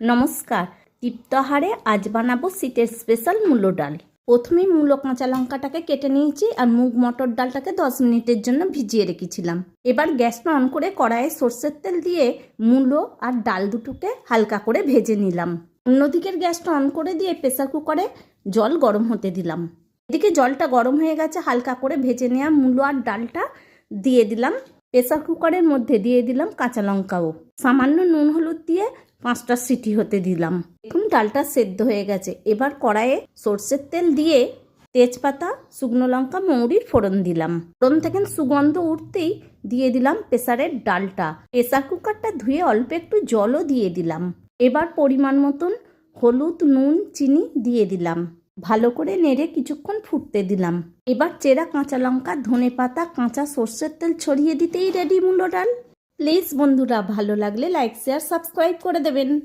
নমস্কার। তৃপ্তহারে আজ বানাবো শীতের স্পেশাল মূলো ডাল। প্রথমেই মূলো কাঁচা লঙ্কাটাকে কেটে নিয়েছি আর মুগ মটর ডালটাকে 10 মিনিটের জন্য ভিজিয়ে রেখেছিলাম। এবার গ্যাসটা অন করে কড়াইয়ে সর্ষের তেল দিয়ে মূলো আর ডাল দুটোকে হালকা করে ভেজে নিলাম। অন্যদিকের গ্যাসটা অন করে দিয়ে প্রেসার কুকারে জল গরম হতে দিলাম। এদিকে জলটা গরম হয়ে গেছে, হালকা করে ভেজে নেওয়া মূলো আর ডালটা দিয়ে দিলাম। প্রেসার কুকারের মধ্যে দিয়ে দিলাম কাঁচা লঙ্কাও, সামান্য নুন হলুদ দিয়ে 5টা সিটি হতে দিলাম। এখন ডালটা সেদ্ধ হয়ে গেছে। এবার কড়াইয়ে সর্ষের তেল দিয়ে তেজপাতা, শুকনো লঙ্কা, মৌরির ফোড়ন দিলাম। ফোড়ন থেকে সুগন্ধ উঠতেই দিয়ে দিলাম প্রেসারের ডালটা। প্রেসার কুকারটা ধুয়ে অল্প একটু জলও দিয়ে দিলাম। এবার পরিমাণ মতন হলুদ, নুন, চিনি দিয়ে দিলাম। ভালো করে নেড়ে কিছুক্ষণ ফুটতে দিলাম। এবার চেরা কাঁচা লঙ্কা, ধনে পাতা, কাঁচা সর্ষের তেল ছড়িয়ে দিতেই রেডি মূলো ডাল। প্লিজ বন্ধুরা, ভালো লাগলে লাইক, শেয়ার, সাবস্ক্রাইব করে দেবেন।